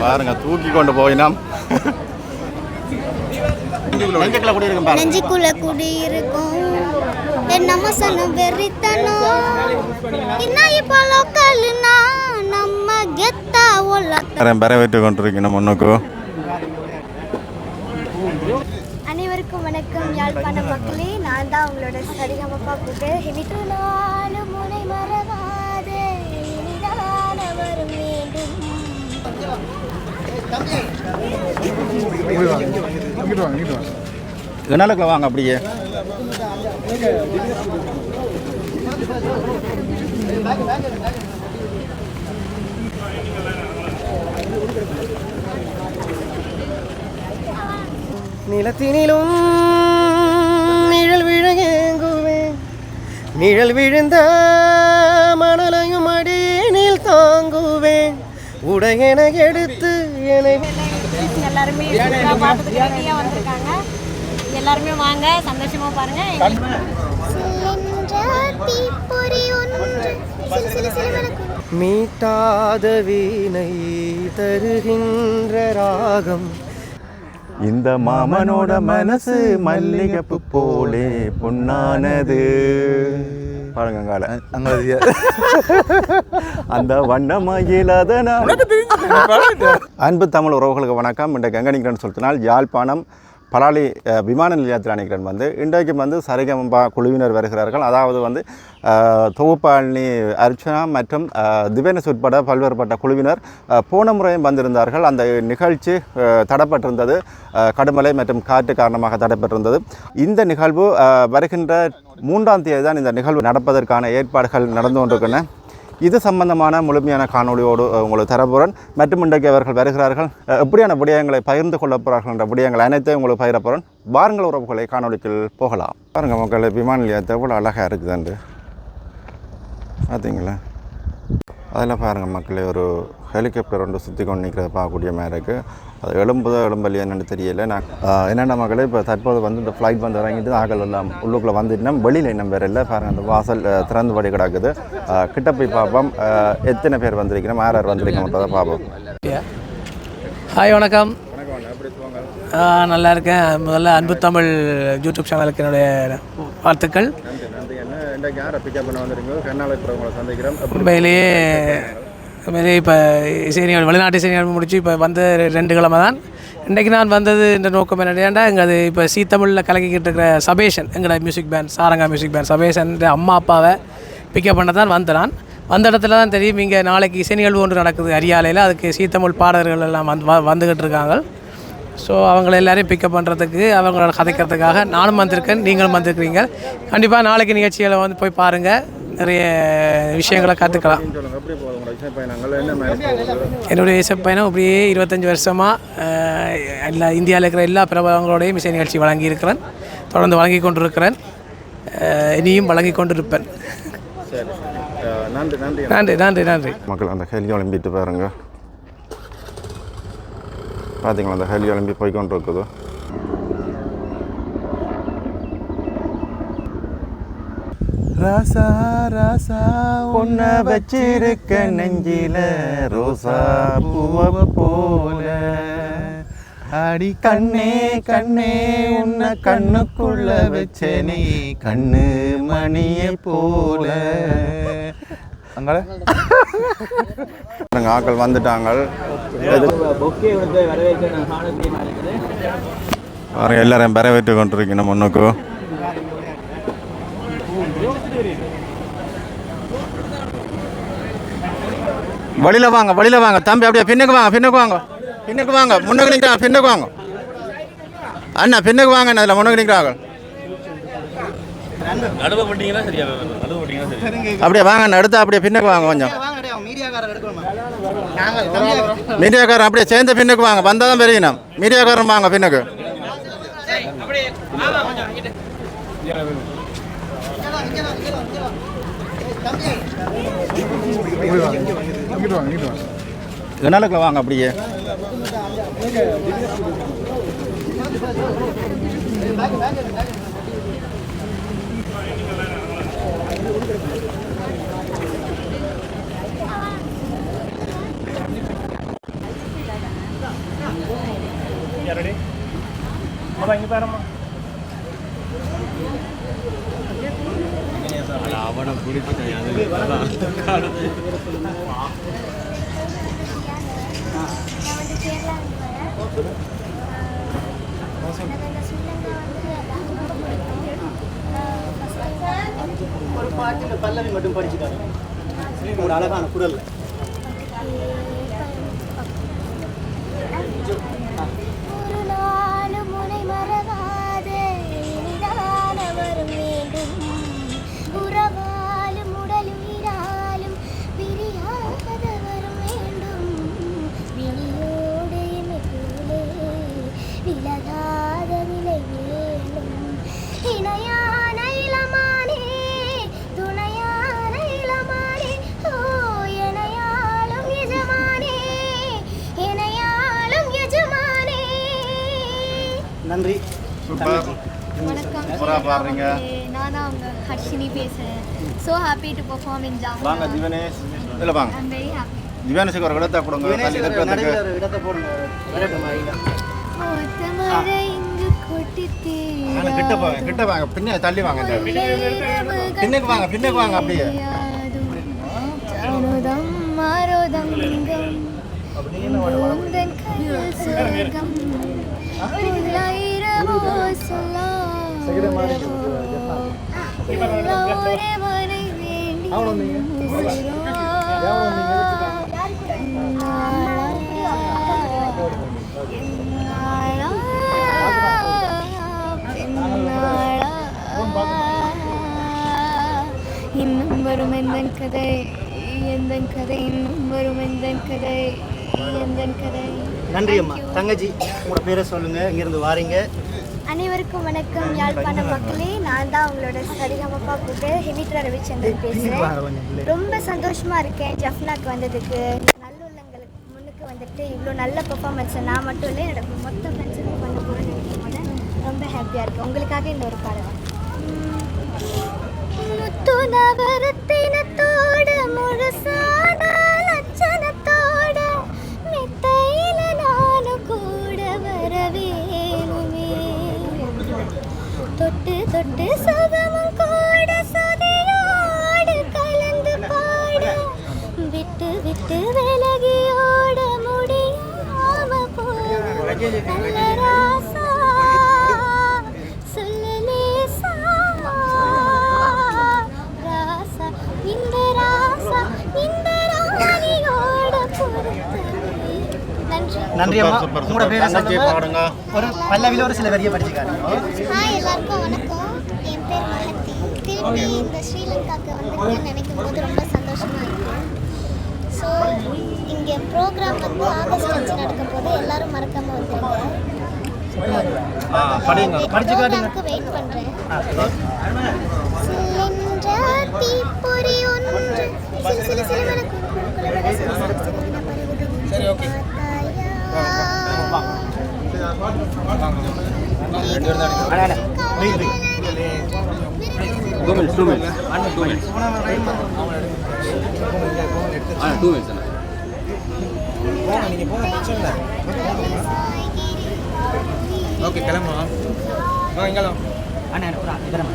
பாருங்க தூக்கி கொண்டு போயினோம். நெஞ்சுக்குள்ள குடியிருக்கும் நம்ம சனம் வெறித்தனம் இன்னும் இப்போ லோக்கல்னா நம்ம கெத்தா ஒல்ல வரவேற்று கொண்டிருக்கணும் முன்னுக்கு. அனைவருக்கும் வணக்கம் யாழ்ப்பாண மக்களே. நான் தான் உங்களோட சரிகமப்பா கூட்டு ஹெவிட்டு நாலு முனை மறவாதே இனிதான வரும் வேண்டும். கனாலுக்குள்ள வாங்க அப்படியே. நிலத்தினிலும் நிழல் விழுங்குவேன், நிழல் விழுந்த மணலையும் அடியில் தாங்குவேன், உடையென எடுத்து என்னை. எல்லாருமே பார்த்துட்டு ரெடியாக வந்திருக்காங்க. எல்லாருமே வாங்க, சந்தோஷமா பாருங்க. மீட்டாத வீணை தருகின்ற ராகம், இந்த மாமனோட மனசு மல்லிகைப்பூ போலே பொன்னானது. பாருங்கால அந்த வண்ணமயிலாத அன்பு தமிழ் உறவுகளுக்கு வணக்கம். இன்றைக்கு எங்கே நிற்கிறேன்னு சொல்லினால் யாழ்ப்பாணம் பலாலி விமான நிலையத்தில் நினைக்கிறேன். இன்றைக்கு சரிகமபா குழுவினர் வருகிறார்கள். அதாவது தொகுப்பாளி அர்ச்சனா மற்றும் திவேனஸ் உட்பட பல்வேறுபட்ட குழுவினர் போன முறையும் வந்திருந்தார்கள். அந்த நிகழ்ச்சி தடைப்பட்டிருந்தது, கடுமழை மற்றும் காற்று காரணமாக தடைப்பட்டிருந்தது. இந்த நிகழ்வு வருகின்ற 3ஆம் தேதி தான் இந்த நிகழ்வு நடப்பதற்கான ஏற்பாடுகள் நடந்து கொண்டிருக்கின்றன. இது சம்பந்தமான முழுமையான காணொலியோடு உங்களுக்கு தரப்போகிறேன். மற்றும் இன்றைக்கு அவர்கள் வருகிறார்கள், எப்படியான விடயங்களை பகிர்ந்து கொள்ள போகிறார்கள் என்ற விடயங்கள் அனைத்தையும் உங்களுக்கு பகிரப்போகிறேன். வாருங்கள் உறவுகளை காணொலிக்கு போகலாம். பாருங்கள் மக்கள், விமான நிலையத்தை எவ்வளோ அழகாக இருக்குதுண்டு பார்த்தீங்களா? அதில் பாருங்கள் மக்களே, ஒரு ஹெலிகாப்டர் ஒன்று சுற்றி கொண்டு நிற்கிறத பார்க்கக்கூடிய மாதிரி இருக்குது. அது எழும்பலையே என்னென்னு தெரியலை. நான் என்னென்ன மக்களே இப்போ தற்போது இந்த ஃப்ளைட் இறங்கிட்டு ஆகல் எல்லாம் உள்ளுக்குள்ளே வந்துட்டுனா வெளியில் இன்னும் வேறு இல்லை. பாருங்கள், அந்த வாசல் திறந்து படி கிடக்குது. கிட்ட போய் பார்ப்போம் எத்தனை பேர் வந்திருக்கிறோம், யார் வந்திருக்கோன்றதை பார்ப்போம். ஹாய், வணக்கம். நல்லா இருக்கேன். முதல்ல அன்பு தமிழ் யூடியூப் சேனலுக்கு என்னுடைய வாழ்த்துக்கள். உண்மையிலேயே இப்போ இசைநிகழ்வு, வெளிநாட்டு இசைநிகழ்வு முடிச்சு இப்போ வந்து 2 கிழமை தான். இன்றைக்கு நான் வந்தது இந்த நோக்கம் என்னடா, எங்கள் இப்போ தமிழில் கலக்கிக்கிட்டு இருக்கிற சபேஷன், எங்களோட music band Saranga music band Sabesan அம்மா அப்பாவை பிக்கப் பண்ண தான் வந்தேன். வந்த இடத்துல தான் தெரியும், இங்கே நாளைக்கு இசை நிகழ்வு ஒன்று நடக்குது அரியாலையில். அதுக்கு தமிழ் பாடகர்கள் எல்லாம் வந்துக்கிட்டு இருக்காங்க. ஸோ அவங்கள எல்லோரையும் பிக்கப் பண்ணுறதுக்கு, அவங்களோட கதைக்கிறதுக்காக நானும் வந்திருக்கேன், நீங்களும் வந்திருக்கிறீங்க. கண்டிப்பாக நாளைக்கு நிகழ்ச்சிகளை போய் பாருங்கள், நிறைய விஷயங்களை கற்றுக்கலாம். என்னுடைய இசை பயணம் அப்படியே 25 வருஷமாக எல்லா இந்தியாவில் இருக்கிற எல்லா பிரபலங்களோடையும் இசை நிகழ்ச்சி வழங்கியிருக்கிறேன், தொடர்ந்து வழங்கி கொண்டிருக்கிறேன், இனியும் வழங்கி கொண்டிருப்பேன். நன்றி நன்றி நன்றி. மக்கள் அந்த ஹெலி ஒலிம்பிட்டு பாருங்க, பார்த்தீங்களா? அந்த ஹெலி ஒலிம்பி போய்கொண்டு இருக்குது. ராசா ராசா உன்னை வச்சிருக்க நெஞ்சில ரோசா பூவ போல, அடி கண்ணே கண்ணே உன்னை கண்ணுக்குள்ள வச்சனே கண்ணு மணியை போல. அங்கே ஆக்கள் வந்துட்டாங்க. எல்லாரையும் வரவேற்று கொண்டிருக்கணும் முன்னுக்கு. வழியில் வாங்க தம்பி, அப்படியே பின்னுக்கு வாங்க முன்னுக்கு நிற்கிறாங்க, பின்னுக்கு வாங்க அண்ணா, பின்னுக்கு வாங்க. அதில் முன்னுக்கு நிற்கிறாங்க, அப்படியே வாங்க அடுத்து, அப்படியே பின்னுக்கு வாங்க. கொஞ்சம் மீடியாக்காரன் அப்படியே சேர்ந்து பின்னுக்கு வாங்க, வந்தால் தான் பெரியணும். மீடியாக்காரன் வாங்க பின்னுக்கு. கனாலுக்குள்ள வாங்க அப்படியே. அவனை பிடிச்சிட்டேன் நான் வந்து கேரளா ஒரு பாட்டு பல்லவி மட்டும் படிச்சுட்டாரு ஒரு அழகான குரல். ஒரு நாளும் முனை மறவாதே இனிதான வரும் வேண்டும் உறவாலும் உடலுயிராலும் பிரியாத வரும் வேண்டும் விழியோடு இமைக்குள்ளே விலகாத விலை வேண்டும் இணையான இளமானே துணையான இளமானே ஓ எனையாளும் எஜமானே எனையாளும் எஜமானே. நன்றி. வணக்கம். பாடுறீங்க. நான் தான் உங்க ஹர்ஷினி பேசுகிறேன். So happy to perform in jam. வாங்க ஜீவனேஷ் இல்லை வாங்க ஐம் வெரி ஹாப்பி. ஜீவனேஷுக்கு ஒரு இடத்தை கொடுங்க நடுவில் ஒரு இடத்தை போடுங்க. வரட்டும் ஐயா. ஒத்த மழை இங்கு கொட்டித்தே கிட்ட வாங்க பின்ன தள்ளி வாங்க பின்னுக்கு வாங்க அப்படியே ஜானுதம் மாரோதம் லிங்கம் உந்தன் கையில் சுரகம் உள்ளாயிரவோ சொல்லாரவோ எல்லோரே வரை வேண்டி இன்னும் வரும் எந்தன் கதை எந்தன் கதை இன்னும் வரும் எந்தன் கதை எந்தன் கதை. நன்றி அம்மா. தங்கச்சி உங்களோட பேரை சொல்லுங்க, இங்கிருந்து வாரீங்க. அனைவருக்கும் வணக்கம் யாழ்ப்பாண மக்களே. நான் தான் உங்களோட சரிகமப்பா கூட்டு ஹெமித்ரா ரவிச்சந்திரன் பேசுகிறேன். ரொம்ப சந்தோஷமாக இருக்கேன் ஜஃப்னாக்கு வந்ததுக்கு. நல்லுள்ளங்களுக்கு முன்னுக்கு வந்துட்டு இவ்வளோ நல்ல பெர்ஃபார்மன்ஸை நான் மட்டும் இல்லை என்னோட மொத்த ஃப்ரெண்ட்ஸுக்கும் பண்ண போகிறேன்னு நினைக்கும் போது ரொம்ப ஹாப்பியாக இருக்குது. உங்களுக்காக இந்த ஒரு பாடல். முத்து நவரத்தினத்தோட முழுசான லட்சணத்தோட மெத்தையில நானும் கூட வரவேணுமே தொட்டு தொட்டு சுகமும் கூட சுதியோடு கலந்து பாட விட்டு விட்டு விலகியோட முடியாம போட நல்ல ராசா சொல்லலேசா ராசா இந்த ராணியோட பொறுத்தே. நன்றி. நன்றி அம்மா. உங்களோட பேரை சொல்லுங்க. ஒரு பல்லவியில் ஒரு சில வரியை படிச்சுக்காரு. ஹாய் எல்லாருக்கும் வணக்கம். என் பேர் மகத்தி. திருப்பி இந்த ஸ்ரீலங்காவுக்கு வந்துருக்கேன்னு நினைக்கும் போது ரொம்ப சந்தோஷமாக இருக்குது. ஸோ இங்கே ப்ரோக்ராம் வந்து ஆகஸ்ட் 5 நடக்கும் போது எல்லாரும் மறக்காமல் வந்துருங்க. ப்ரோக்ராமுக்கு வெயிட் பண்ணுறேன். சிலென்ற தீப்பொறி ஒன்று சில சிலுவன குழுவிட சில பருவது சரி ஓகே ஓகே கிளம்பலாம் வா இங்கலாம் அண்ணா இதரம்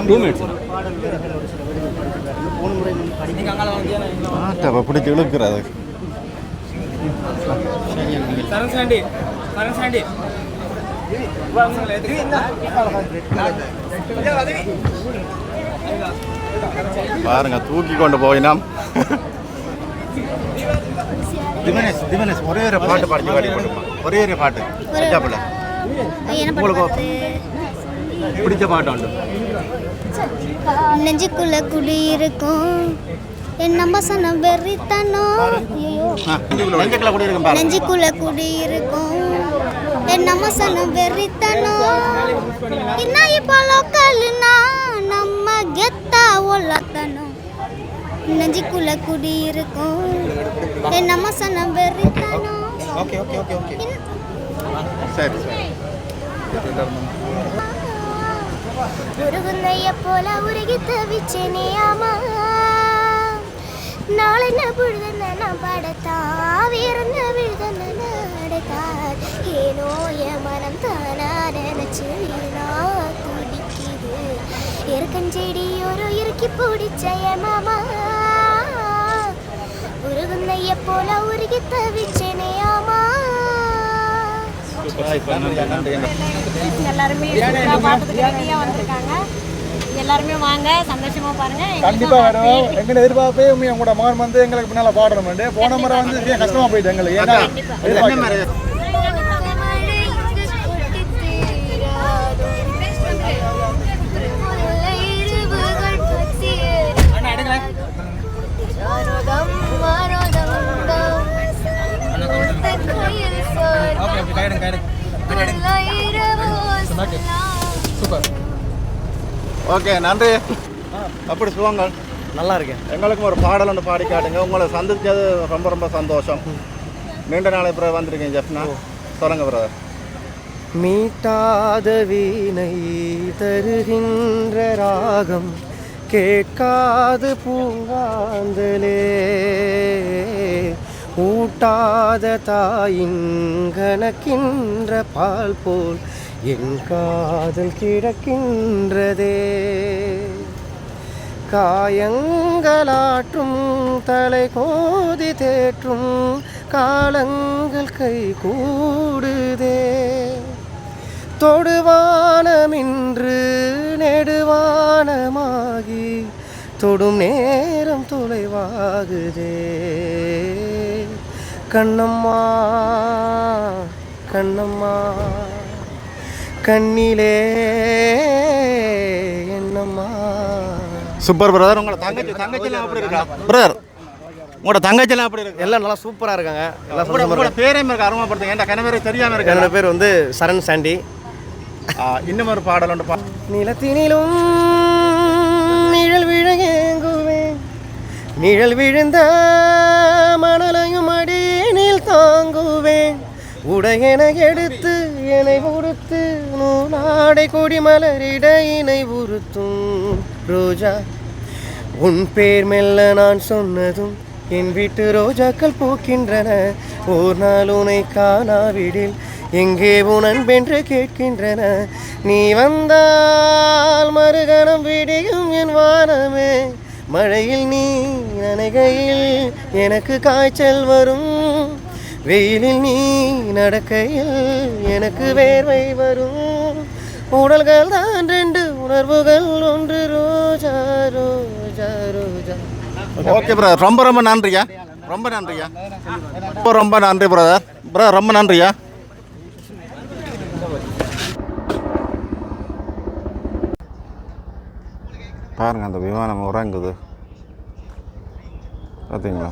Two minutes. பாடல் வரிகள் ஒரு சில வரிகள் படிச்சுக்காரு. போன முறை படி நீங்க அங்கால வாங்க அப்போ பிடிச்சி இழுக்கிறது சரண்சாண்டி பாருங்க தூக்கி கொண்டு போயினாம். திவனேஷ் ஒரே ஒரு பாட்டு படிச்சு காட்டி கொடுப்போம். ஒரே ஒரு பாட்டு பஞ்சாபில் உங்களுக்கு பிடிச்ச பாட்டு உண்டு. நெஞ்சுக்குள்ள குடியிருக்கும் என் நம்பசனம் வெறித்தனம் நெஞ்சுக்குள்ள கூட இருக்கும் பாருங்க. நெஞ்சுக்குள்ள குடியிருக்கும் என் நம்பசனம் வெறித்தனம் இன்னும் இப்போ லோக்கல்னா நம்ம கெத்தா ஒல்லத்தனம் நெஞ்சுக்குள்ள குடியிருக்கும் என் நம்பசனம் வெறித்தனம். ஓகே ஓகே ஓகே ஓகே சரி சரி உருகுந்தைய போல உருகி தவிச்சேனே ஆமா நாளென்ன புழுதன நான் படத்தா வேறென்ன விழுதன நடத்தார் ஏனோ என் மனம் தானா கஞ்செடி ஒரு இறுக்கி பிடிச்ச மாமா உருகுந்தைய போல உருகி தவிச்சேனே ஆமா. எல்லாருமே பாட்டுக்கு ரெடியாக வந்திருக்காங்க. எல்லாருமே வாங்க, சந்தோஷமா பாருங்க. கண்டிப்பாக வரும். எங்களை எதிர்பார்ப்பே உங்களோட மகன் வந்து எங்களுக்கு பின்னால் பாடணும். போன முறை வந்து கஷ்டமாக போயிட்டு எங்களுக்கு ஏன்னா சூப்பர். ஓகே, நன்றி. அப்படி சுகங்கள். நல்லா இருக்கேன். எங்களுக்கும் ஒரு பாடல் ஒன்று பாடி காட்டுங்க. உங்களை சந்திச்சது ரொம்ப ரொம்ப சந்தோஷம். நீண்ட நாளை பிறகு வந்திருக்கீங்க ஜப்னா. சொல்லுங்க பிரதர். மீட்டாத வீணை தருகின்ற ராகம் கேட்காது பூங்காந்தலே ஊட்டாத தாயின் கணக்கின்ற பால் போல் என் காதல் கிடக்கின்றதே. காயங்களாற்றும் தலை கோதி தேற்றும் காலங்கள் கை கூடுதே. தொடுவானமின்று நெடுவானமாகி தொடும் நேரம் தொலைவாகுதே. கண்ணம்மா கண்ணம்மா கண்ணிலே என்னம்மா. Super brother. உங்களோட தங்கச்சிலாம் எப்படி இருக்கா பிரதர்? உங்களோட தங்கச்சிலாம் எப்படி இருக்கு? எல்லாம் நல்லா சூப்பராக இருக்காங்க. எல்லாம் உங்களோட பேரே இருக்க அருமைப்படுத்துங்க. என் கணவரே தெரியாமல் இருக்கு. என்னோட பேர் வந்து சரண் சாண்டி. இன்னும் ஒரு பாடல் ஒன்று நிலத்தினிலும் நிழல் விழங்குவேன், நிழல் விழுந்த மணலையும் அடியில் தாங்குவேன். உடையென எடுத்து என்னை உறுத்து நூலாடை கொடிமலரிட இணை உறுத்தும் ரோஜா. உன் பேர் மெல்ல நான் சொன்னதும் என் வீட்டு ரோஜாக்கள் பூக்கின்றன. ஓர் நாள் உனை காணாவிடில் எங்கே உன் அன்பென்று கேட்கின்றன. நீ வந்தால் மறுகணம் விடியும் என் வானமே. மழையில் நீ நனைகையில் எனக்கு காய்ச்சல் வரும். வெயிலில் நீ நடக்கையில் எனக்கு வேர்வை வரும். உடல்கள் தான் ரெண்டு, உணர்வுகள் ஒன்று. ரோஜா ரோஜா ரோஜா. Okay brother. ரொம்ப ரொம்ப நன்றியா. ரொம்ப நன்றியா. ரொம்ப நன்றி பிரதர். பிரதர் ரொம்ப நன்றியா. பாருங்க அந்த விமானம் உறங்குது பார்த்தீங்களா?